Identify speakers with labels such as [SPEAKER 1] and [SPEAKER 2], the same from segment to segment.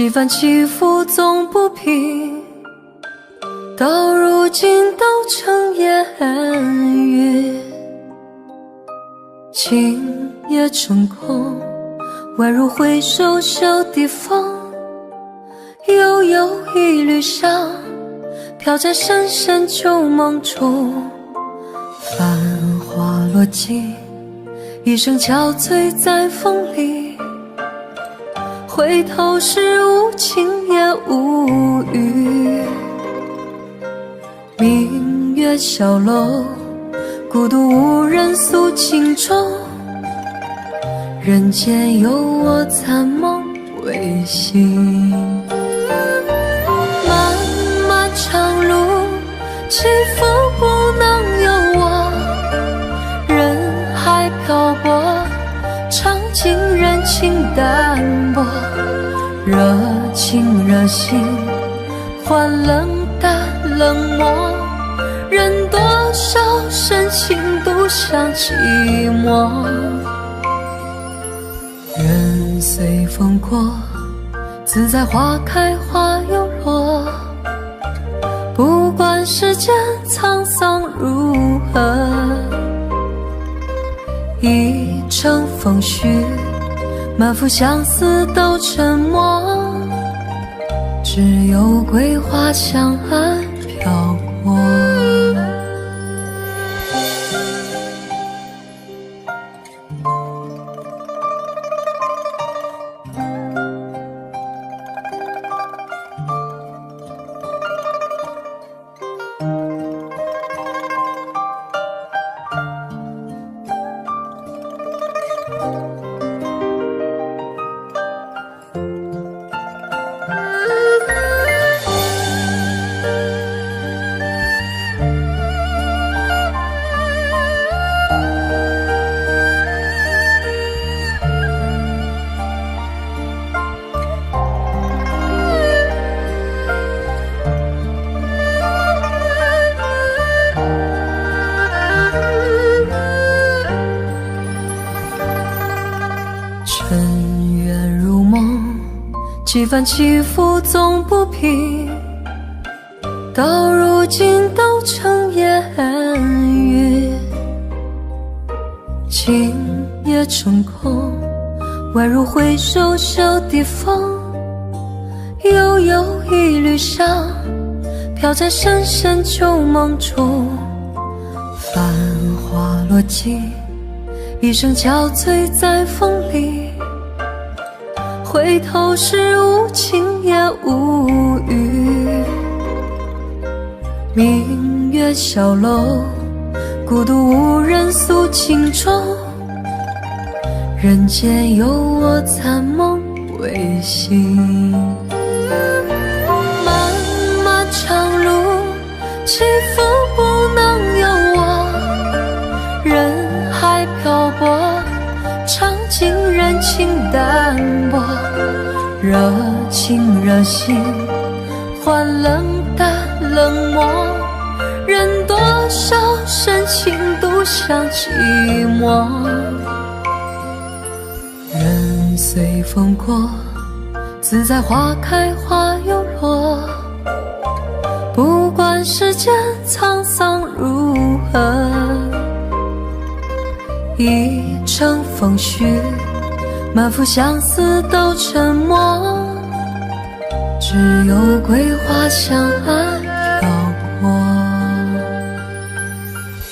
[SPEAKER 1] 几番起伏总不平，到如今都成烟云。今夜成空，宛如回首小地方，悠悠一缕香，飘在深深旧梦中。繁花落尽，一生憔悴在风里，回头时无情也无语。明月小楼，孤独无人诉情衷，人间有我残梦未醒。漫漫长路，起伏不能由我，人海漂泊，尝尽人情淡薄，热情热心换冷淡冷漠，人多少深情独享寂寞。人随风过，自在花开花又落，不管世间沧桑如何，一程风絮，满腹相思都沉默，只有桂花香岸飘过。尘缘如梦，几番起伏总不平，到如今都成烟云。今夜成空，宛如回首小地方，悠悠一缕香，飘在深深旧梦中。繁花落尽，一生憔悴在风里，回头时无情也无语。明月小楼，孤独无人诉情衷，人间有我残梦未醒。漫漫长路，起伏不能由我，人海漂泊，尝尽人情淡薄，热情热心换冷淡冷漠，人多少深情独享寂寞。人随风过，自在花开花又落，不管世间沧桑如何，一程风絮，满腹相思都沉默，只有桂花香岸飘过。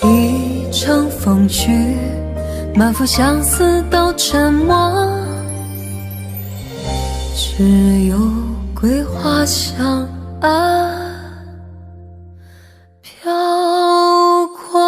[SPEAKER 1] 一程风絮，满腹相思都沉默，只有桂花香岸飘过。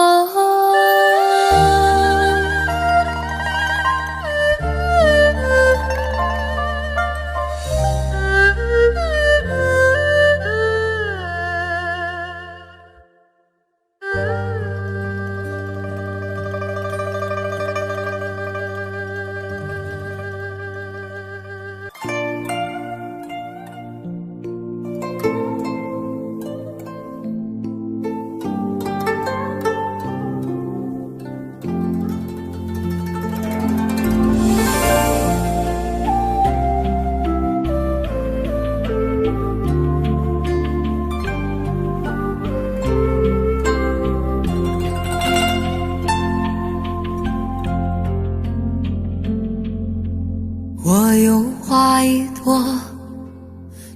[SPEAKER 1] 花一朵，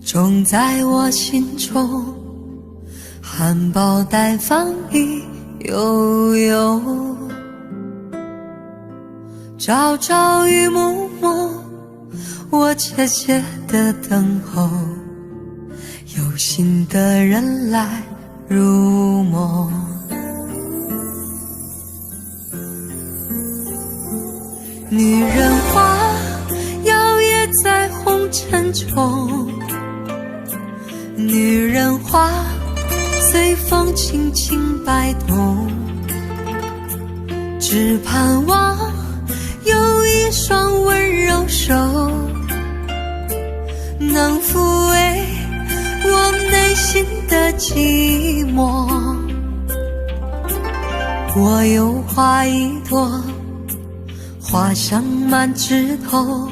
[SPEAKER 1] 种在我心中，含苞待放一悠悠，朝朝与暮暮，我切切地等候，有心的人来入梦。女人花摇曳在红尘中，女人花随风轻轻摆动，只盼望有一双温柔手，能抚慰我内心的寂寞。我有花一朵，花香满枝头，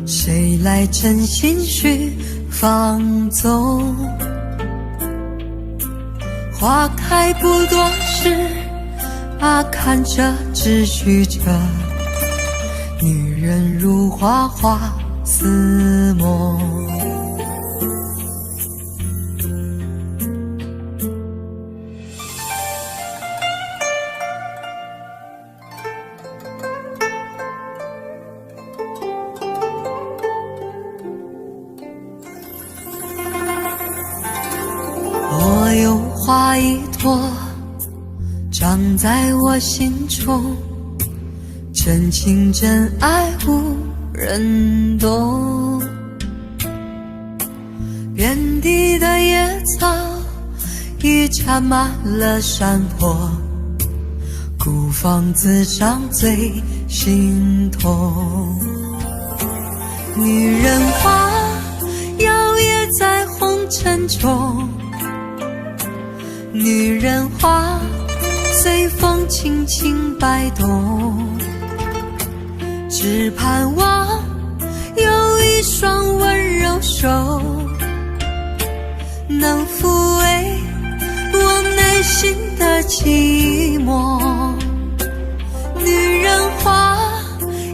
[SPEAKER 1] 谁来真心去放纵？花开不多时，看着只许着女人如花花似梦。我有花一朵，长在我心中，真情真爱无人懂。遍地的野草已缠满了山坡，孤芳自赏最心痛。女人花摇曳在红尘中，女人花随风轻轻摆动，只盼望有一双温柔手，能抚慰我内心的寂寞。女人花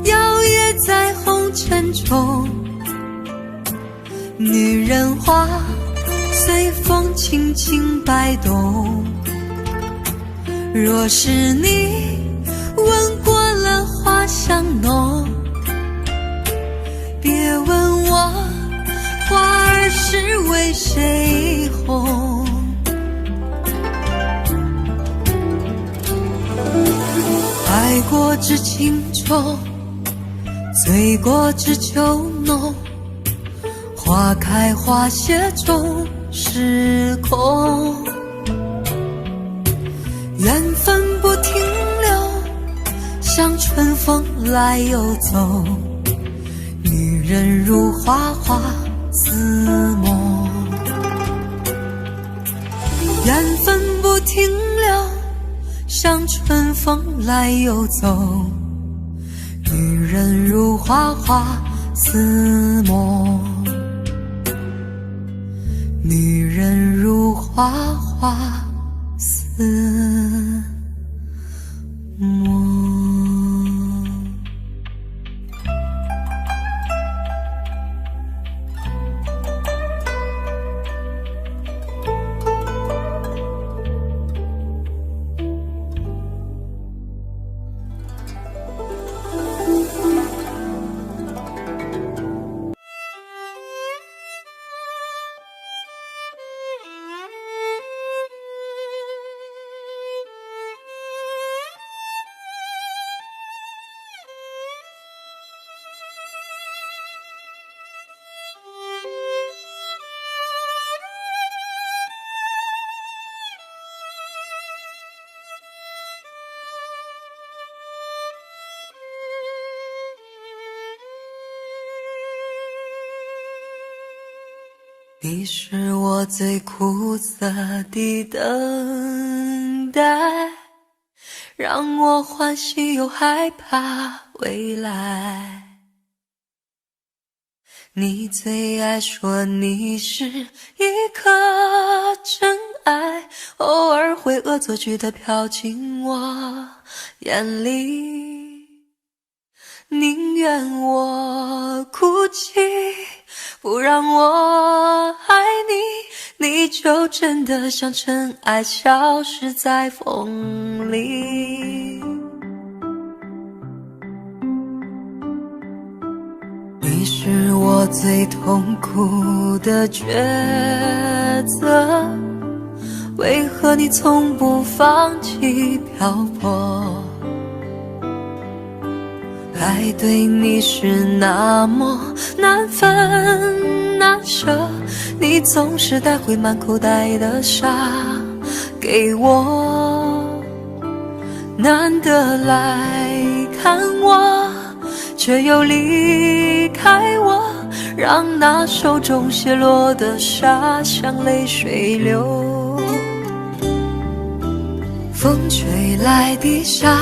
[SPEAKER 1] 摇曳在红尘中，女人花随风轻轻摆动。若是你闻过了花香浓，别问我花儿是为谁红。爱过知情重，醉过知酒浓，花开花谢终是空。缘分不停留，像春风来又走，女人如花花似梦。缘分不停留，像春风来又走，女人如花花似梦。女人如花花似梦。你是我最苦涩的等待，让我欢喜又害怕未来。你最爱说你是一颗真爱，偶尔会恶作剧地飘进我眼里。宁愿我哭泣，不让我爱你，你就真的像尘埃消失在风里。你是我最痛苦的抉择，为何你从不放弃漂泊？爱对你是那么难分难舍，你总是带回满口袋的沙给我，难得来看我，却又离开我，让那手中泻落的沙像泪水流。风吹来的沙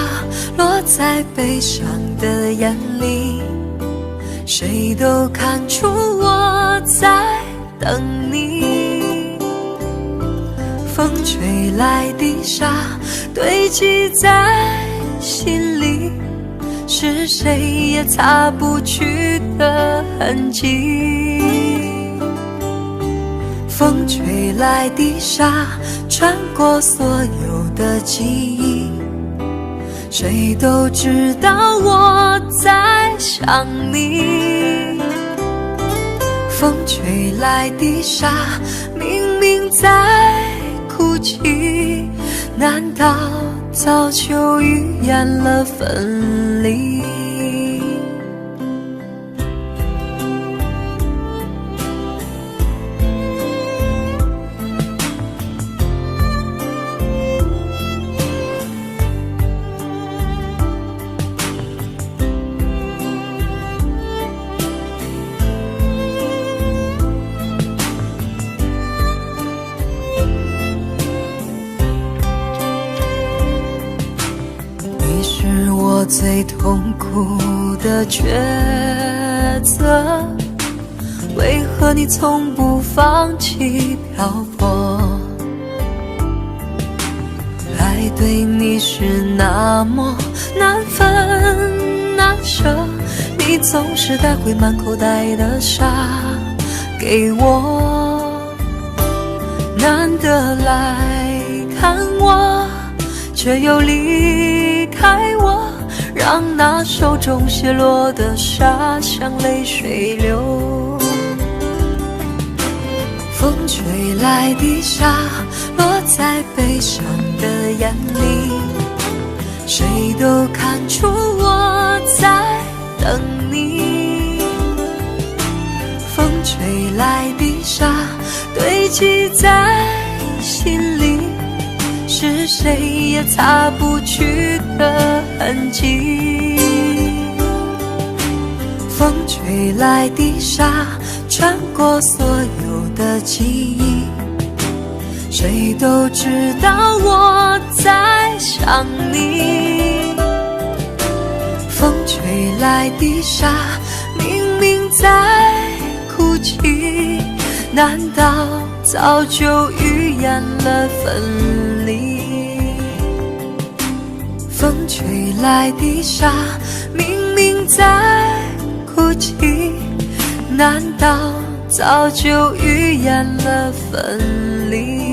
[SPEAKER 1] 落在悲伤的眼里，谁都看出我在等你。风吹来的沙堆积在心里，是谁也擦不去的痕迹。风吹来的沙穿过所有的记忆，谁都知道我在想你。风吹来的沙明明在哭泣，难道早就预言了分离？最痛苦的抉择，为何你从不放弃漂泊？爱对你是那么难分难舍，你总是带回满口袋的沙给我，难得来看我，却又离开我，让那手中泻落的沙像泪水流。风吹来的沙落在悲伤的眼里，谁都看出我在等你。风吹来的沙堆积在心里，是谁也擦不去的痕迹。风吹来的沙穿过所有的记忆，谁都知道我在想你。风吹来的沙明明在哭泣，难道早就预言了分离？风吹来的沙明明在哭泣，难道早就预言了分离？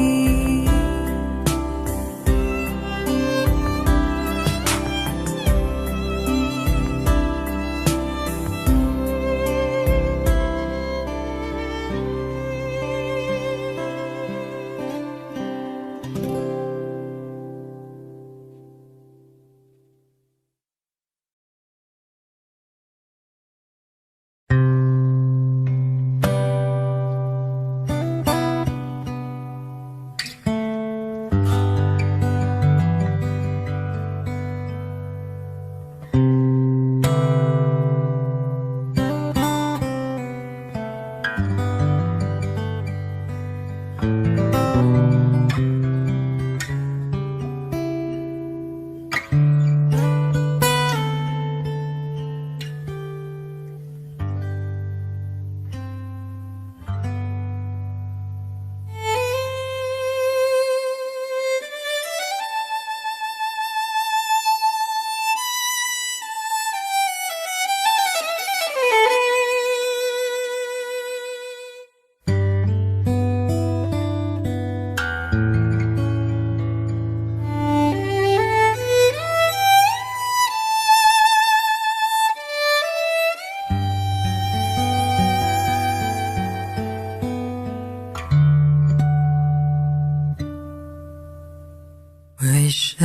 [SPEAKER 1] 为什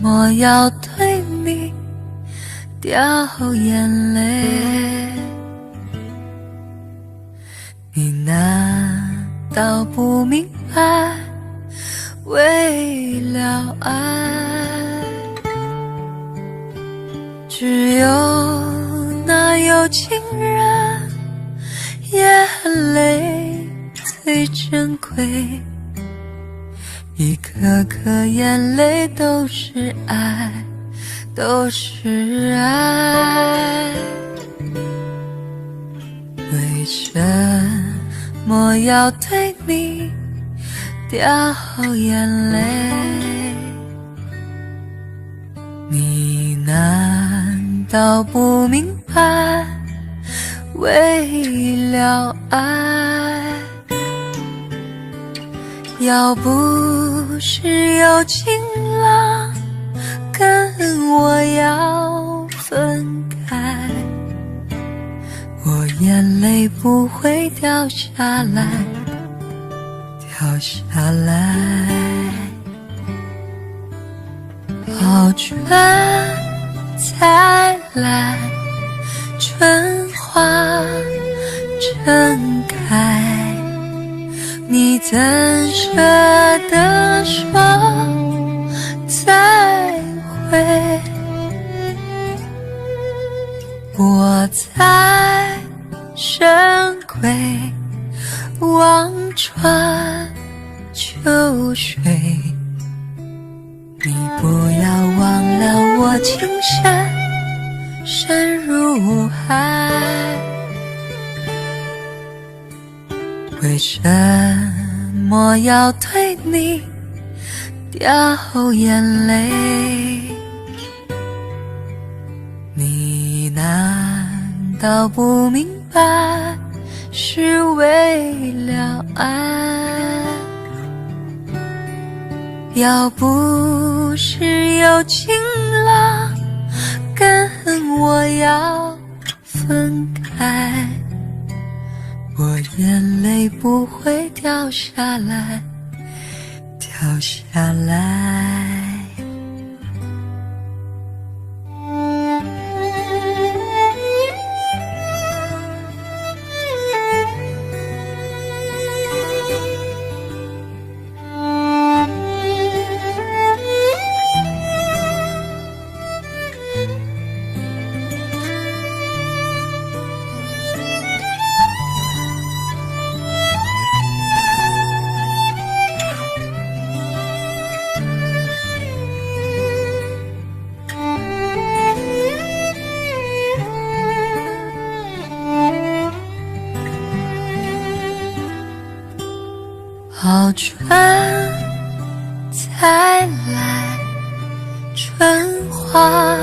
[SPEAKER 1] 么要对你掉眼泪？你难道不明白，为了爱，只有那有情人眼泪最珍贵，一颗颗眼泪都是爱，都是爱。为什么要对你掉眼泪？你难道不明白，为了爱，要不是有情郎跟我要分开，我眼泪不会掉下来，掉下来。好春才来，春花正开，你怎舍得说再会？我在深闺望穿秋水，你不要忘了我情深深如海。为什么要对你掉眼泪？你难道不明白，是为了爱？要不是有情郎跟我要分开，我眼泪不会掉下来，掉下来。好春才来，春花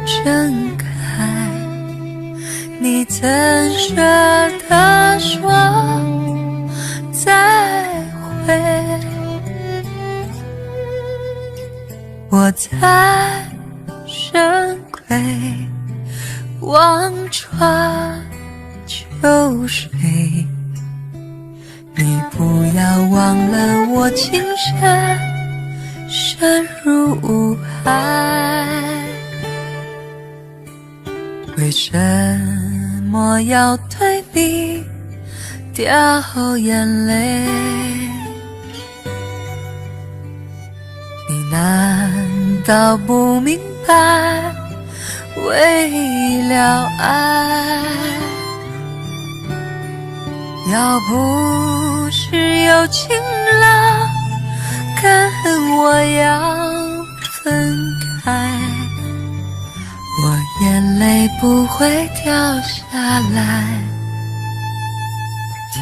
[SPEAKER 1] 正开，你怎舍得说再会？我在深闺望穿秋水，你不要忘了我情深深如海。为什么要对你掉眼泪？你难道不明白，为了爱，要不是有情郎跟我要分开，我眼泪不会掉下来，掉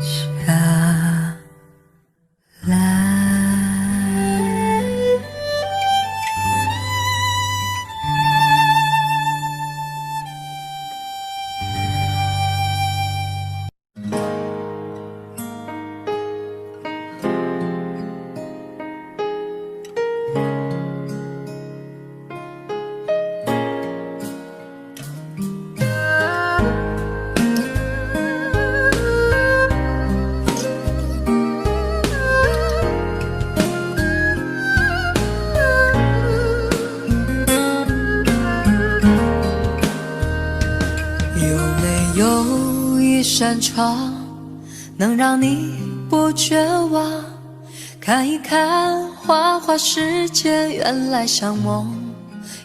[SPEAKER 1] 下来。扇窗，能让你不绝望。看一看花花世界，原来像梦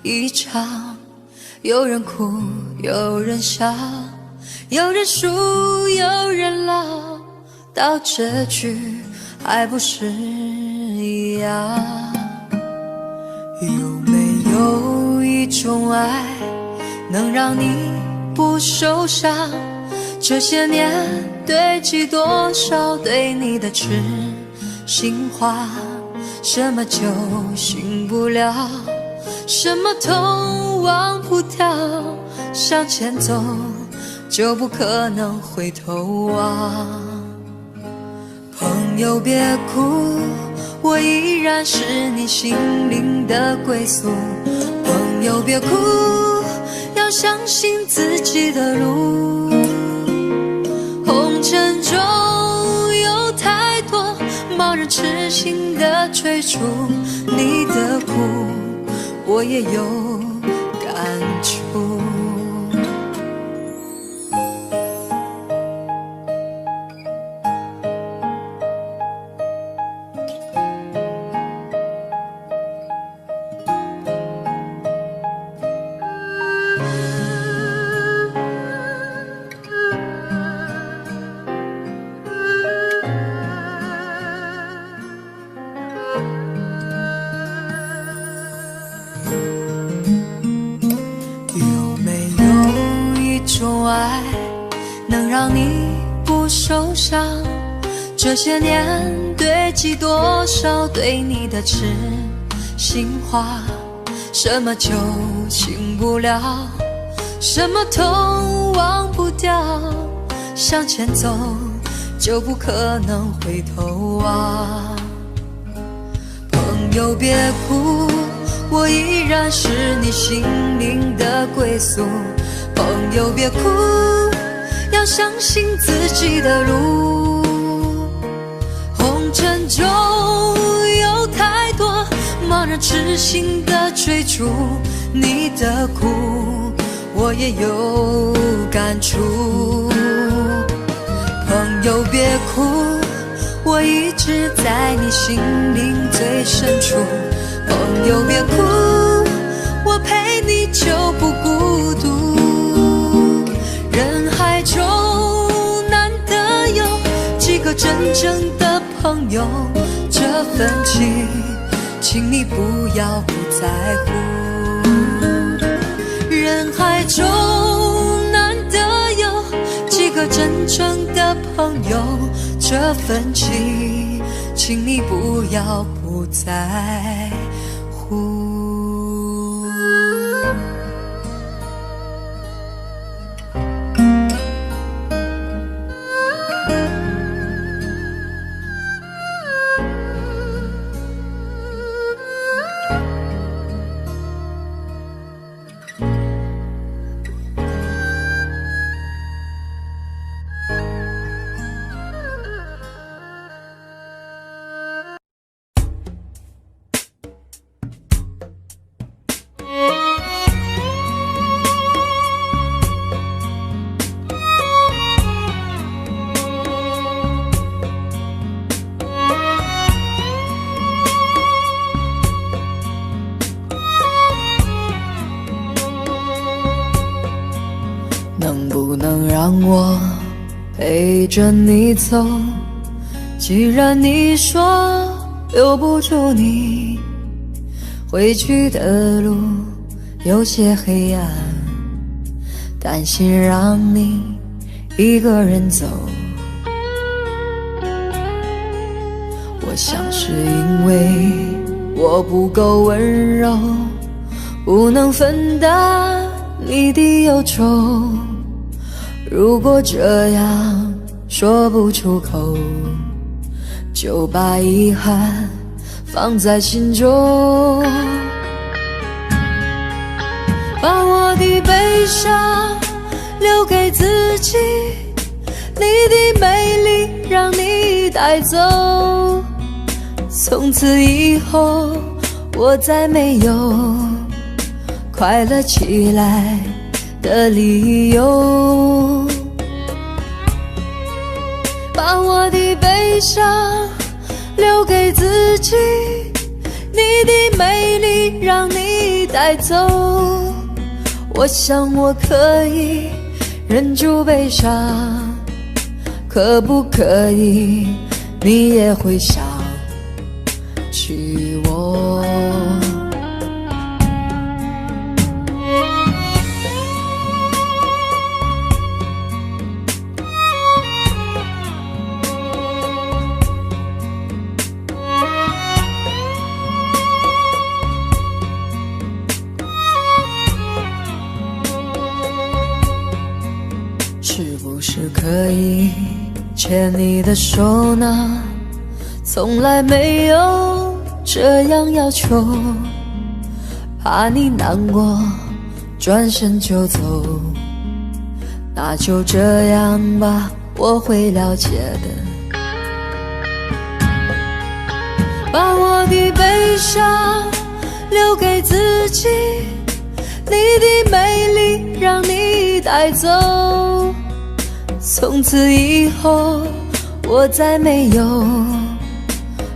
[SPEAKER 1] 一场。有人哭，有人笑，有人输，有人老，到结局还不是一样。有没有一种爱，能让你不受伤？这些年堆积多少对你的痴心话，什么酒醒不了，什么痛忘不掉，向前走就不可能回头望。朋友别哭，我依然是你心灵的归宿。朋友别哭，要相信自己的路。红尘中有太多盲人痴心的追逐，你的苦我也有感触。爱能让你不受伤，这些年堆积多少对你的痴心话，什么酒醒不了，什么痛忘不掉，向前走就不可能回头望。朋友别哭，我依然是你心灵的归宿。朋友别哭，要相信自己的路。红尘中有太多盲人痴心的追逐，你的苦我也有感触。朋友别哭，我一直在你心灵最深处。朋友别哭，我陪你就不孤独。人海中难得有几个真正的朋友，这份情请你不要不在乎。人海中难得有几个真正的朋友，这份情请你不要不在乎。能不能让我陪着你走？既然你说留不住你，回去的路有些黑暗，担心让你一个人走。我想是因为我不够温柔，不能分担你的忧愁。如果这样说不出口，就把遗憾放在心中。把我的悲伤留给自己，你的美丽让你带走。从此以后我再没有快乐起来的理由。把我的悲伤留给自己，你的美丽让你带走。我想我可以忍住悲伤，可不可以你也会想起我？是不是可以牵你的手呢？从来没有这样要求，怕你难过转身就走，那就这样吧，我会了解的。把我的悲伤留给自己，你的美丽让你带走。从此以后我再没有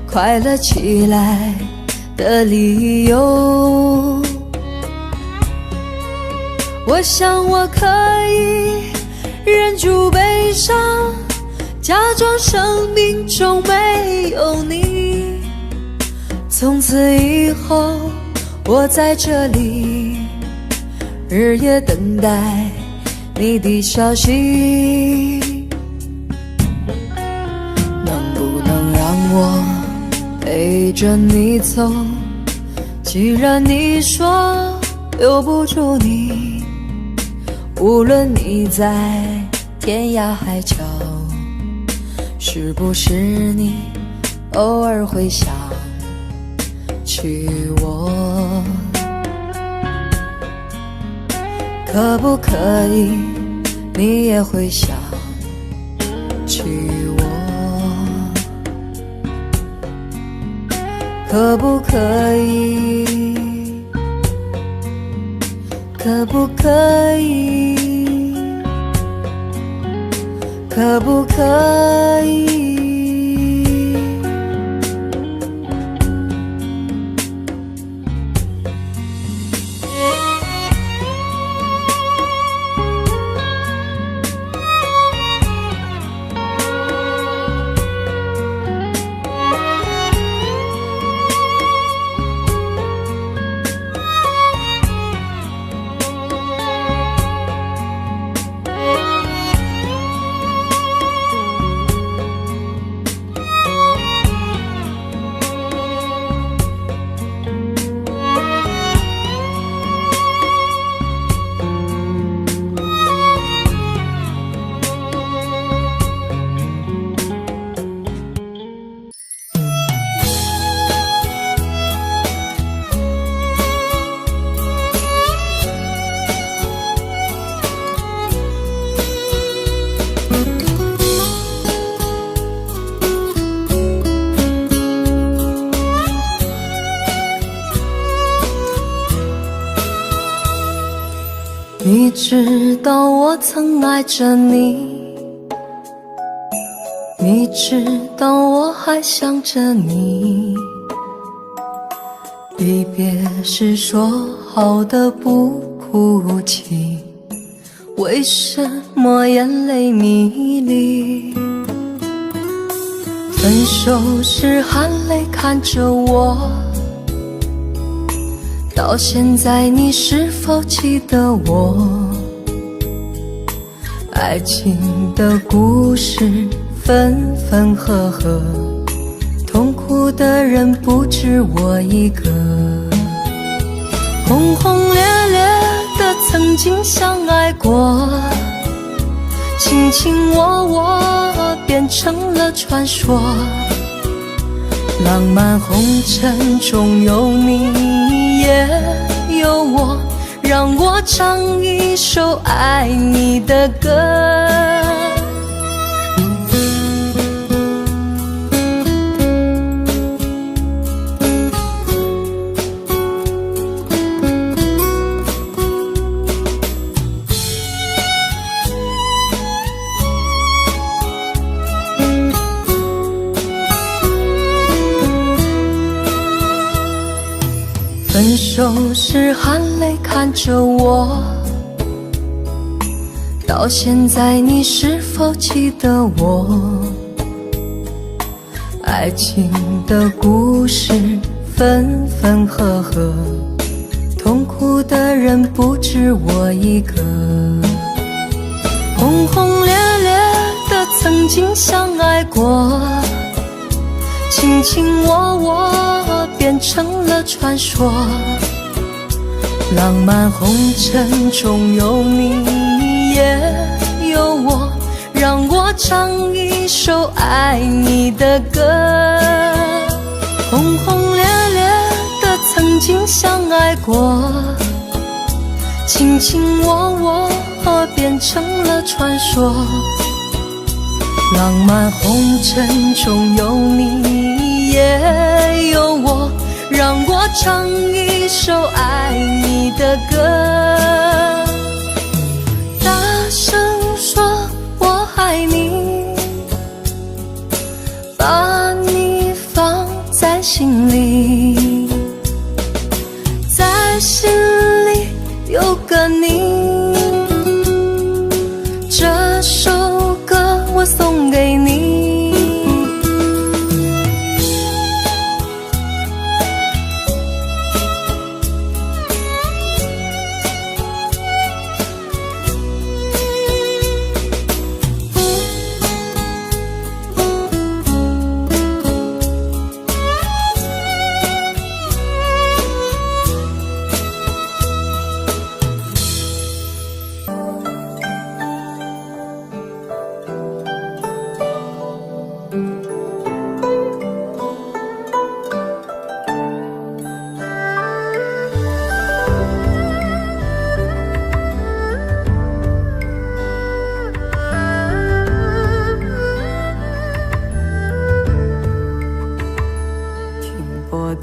[SPEAKER 1] 快乐起来的理由。我想我可以忍住悲伤，假装生命中没有你。从此以后我在这里日夜等待你的消息，能不能让我陪着你走？既然你说留不住你，无论你在天涯海角，是不是你偶尔会想起我？可不可以你也会想起我？可不可以？可不可以？可不可以？你知道我曾爱着你，你知道我还想着你。离别时说好的不哭泣，为什么眼泪迷离？分手时含泪看着我，到现在你是否记得我？爱情的故事分分合合，痛苦的人不止我一个。轰轰烈烈的曾经相爱过，卿卿我我变成了传说。浪漫红尘中有你也有我，让我唱一首爱你的歌。分手时含泪看着我，到现在你是否记得我？爱情的故事分分合合，痛苦的人不止我一个。轰轰烈烈的曾经相爱过，卿卿我我变成了传说。浪漫红尘中有你也有我，让我唱一首爱你的歌。轰轰烈烈的曾经相爱过，卿卿我我变成了传说。浪漫红尘中有你也有我，让我唱一首爱你的歌。大声说我爱你，把你放在心里，在心里有个你。这首歌我送给你。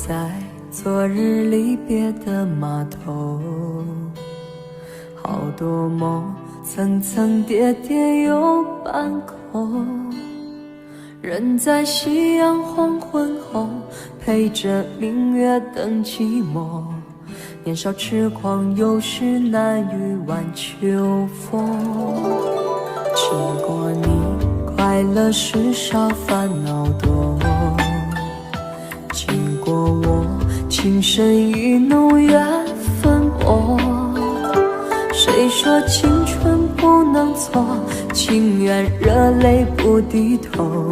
[SPEAKER 1] 在昨日离别的码头，好多梦层层叠叠又半空，人在夕阳黄昏后，陪着明月等寂寞。年少痴狂，有时难御晚秋风。经过你，快乐时少，烦恼多。经过我，情深意浓，缘分薄。谁说青春不能错？情愿热泪不低头。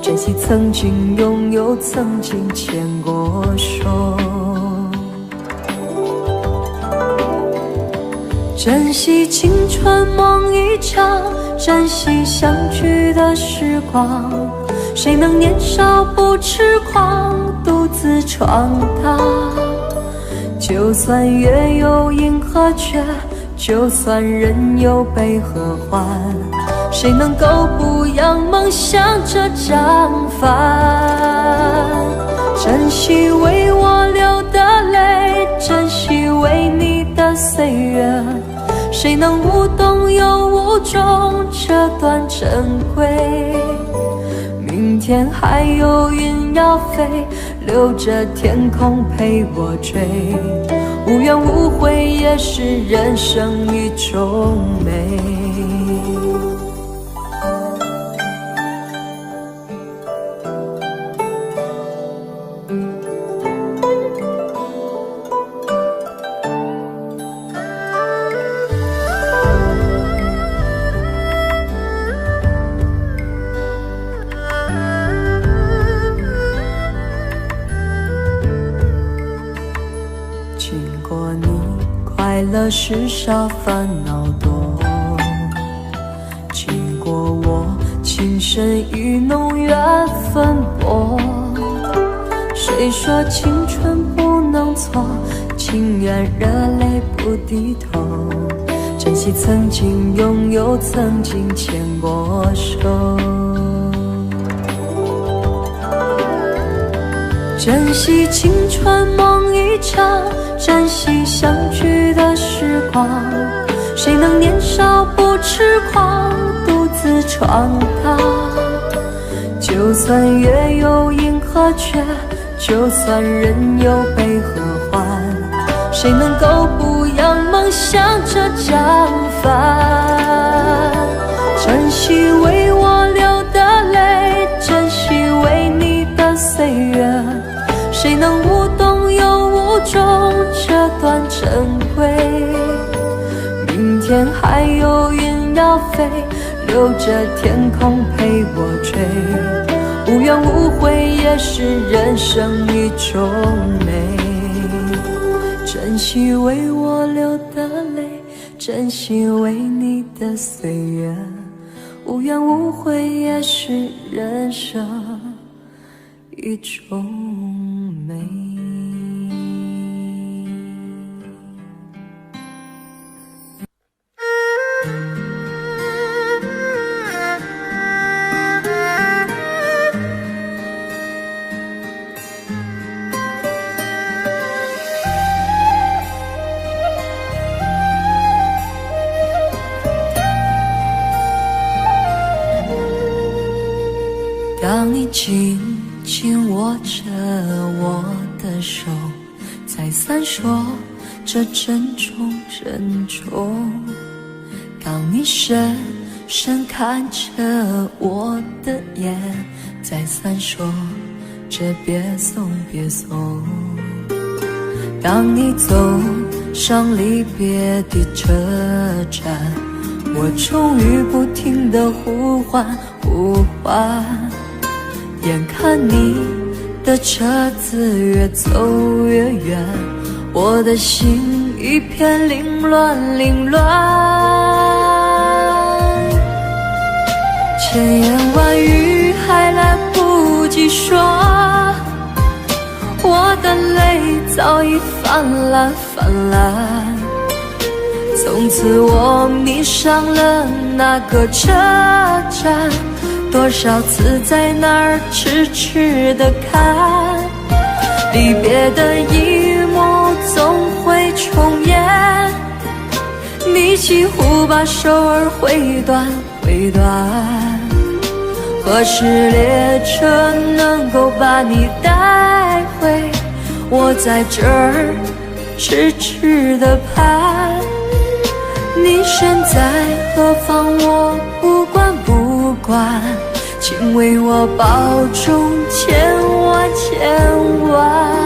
[SPEAKER 1] 珍惜曾经拥有，曾经牵过手。珍惜青春梦一场，珍惜相聚的时光。谁能年少不痴狂，独自闯荡？就算月有阴和缺，就算人有悲和欢，谁能够不扬梦想这张帆？珍惜为我流的泪，珍惜为你的岁月，谁能无动又无衷这段珍贵？明天还有云要飞，留着天空陪我追。无怨无悔也是人生一种美。经过你，快乐时少，烦恼多。经过我，情深意浓，缘分薄。谁说青春不能错？情愿热泪不低头。珍惜曾经拥有，曾经牵过手。珍惜青春梦一场，珍惜相聚的时光。谁能年少不痴狂，独自闯荡？就算月有阴和缺，就算人有悲和欢，谁能够不扬梦想这张帆？珍惜为我流的泪，珍惜为你的岁月，谁能无动又无衷这段珍贵？明天还有云要飞，留着天空陪我追，无怨无悔也是人生一种美。珍惜为我流的泪，珍惜为你的岁月，无怨无悔也是人生一种美。当你紧紧握着我的手，再三说着珍重珍重。当你深深看着我的眼，再三说着别送别送。当你走上离别的车站，我终于不停地呼唤呼唤。眼看你的车子越走越远，我的心一片凌乱凌乱。千言万语还来不及说，我的泪早已泛滥泛滥。从此我迷上了那个车站，多少次在那儿痴痴地看，离别的一幕总会重演，你几乎把手儿挥断挥断。何时列车能够把你带回？我在这儿痴痴地盼，你身在何方我不管不管，请为我保重千万千万。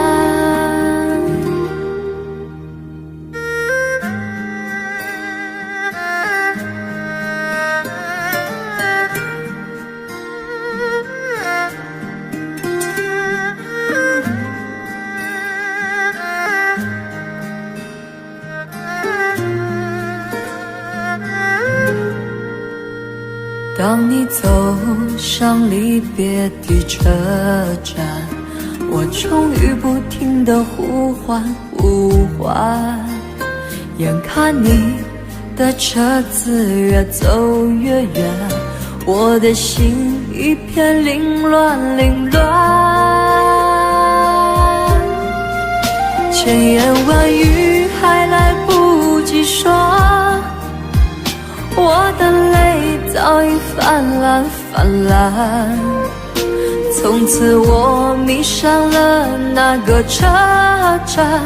[SPEAKER 1] 当你走上离别的车站，我终于不停地呼唤呼唤。眼看你的车子越走越远，我的心一片凌乱凌乱。千言万语还来不及说，我的泪早已泛滥泛滥。从此我迷上了那个车站，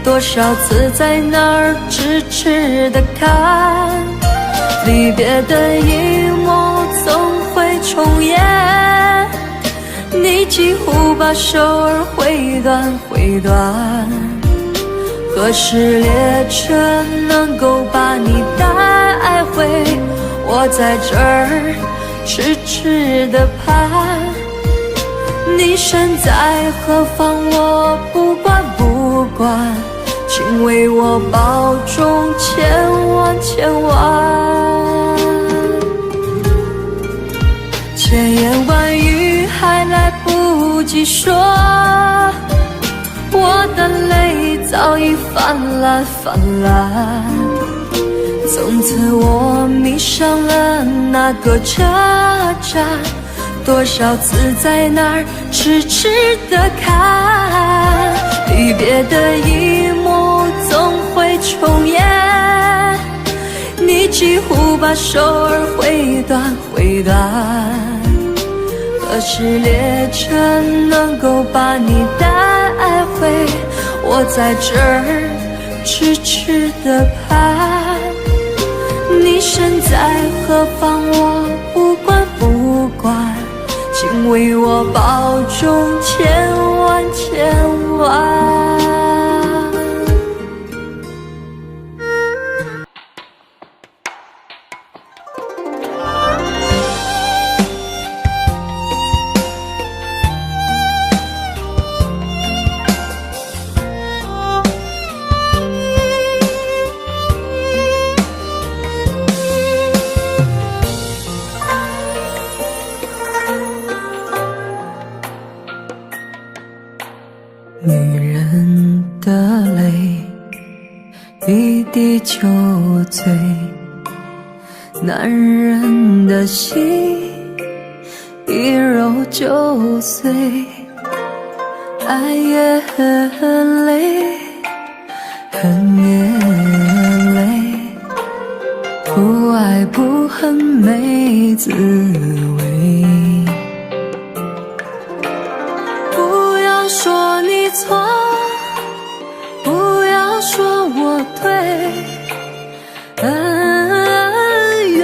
[SPEAKER 1] 多少次在那儿痴痴地看，离别的一幕总会重演，你几乎把手儿挥断挥断。何时列车能够把你带回？我在这儿痴痴地盼，你身在何方我不管不管，请为我保重千万千万。千言万语还来不及说，我的泪早已泛滥泛滥。从此我迷上了那个车站，多少次在那儿痴痴地看，离别的一幕总会重演，你几乎把手儿挥断挥断。何时列车能够把你带回？我在这儿痴痴的盼。你身在何方，我不管不管，请为我保重千万千万。女人的泪一滴就醉，男人的心一揉就碎。爱也很累，恨也累，不爱不恨没滋味。不要说你错，不要说我对，恩怨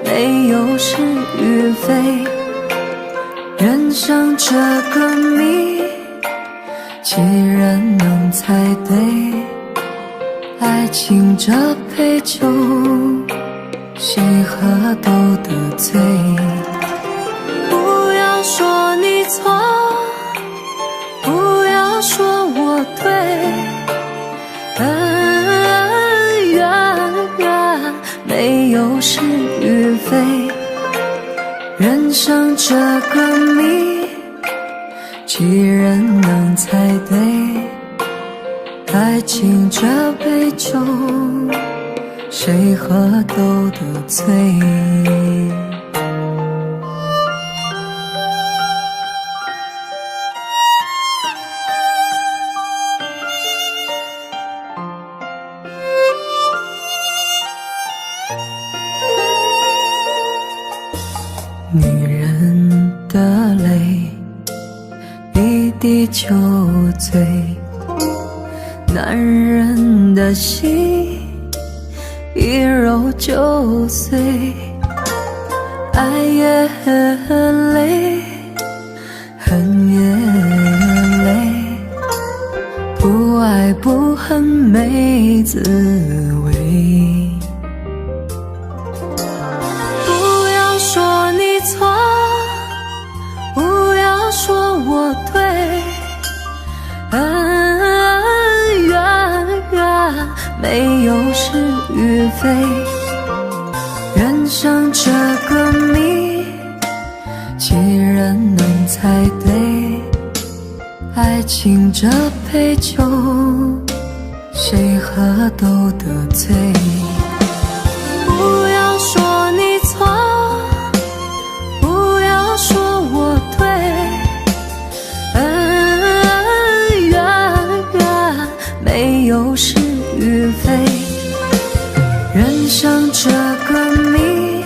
[SPEAKER 1] 没有是与非。人生这个谜，几人能猜对？爱情这杯酒，谁喝都得醉。不要说你错，不要说我对，恩怨没有是与非。人生这个谜，几人能猜对？爱情这杯酒，谁喝都得醉。女人的泪一滴就醉，男人的心一揉就碎。爱也很累，恨也累，不爱不恨没滋味。不要说你错，不要说我对，恩怨没有是与非。人生这个谜，几人能猜对？爱情这杯酒，谁喝都得醉。不要说你错，不要说我对，恩怨没有是与非。人生这个谜，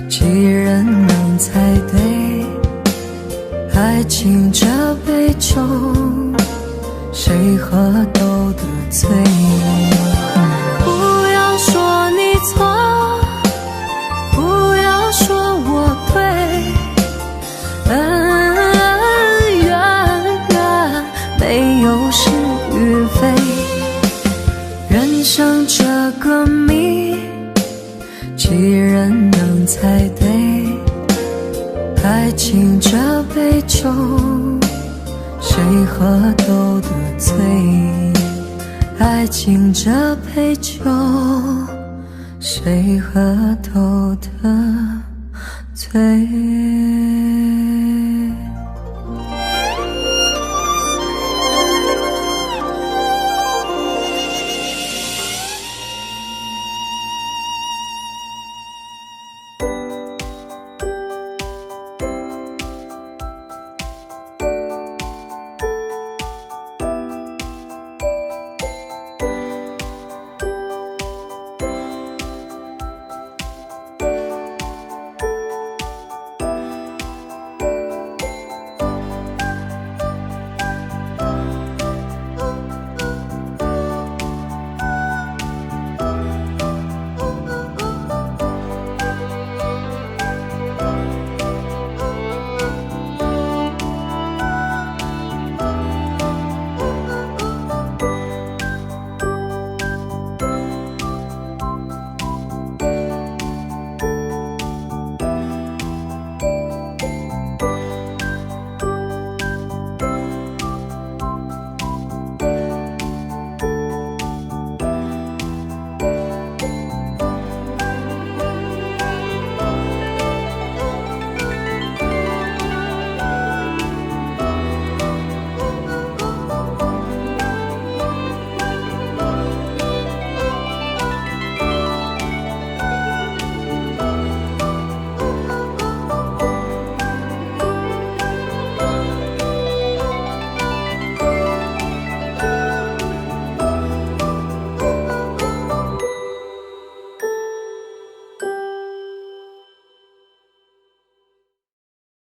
[SPEAKER 1] 几人能猜对？爱情这杯酒，谁喝都得醉。不要说你错，不要说我对，恩怨没有是与非。人生这个谜，几人能猜对？爱情这杯酒，谁喝都得醉。爱情这杯酒，谁喝都得醉。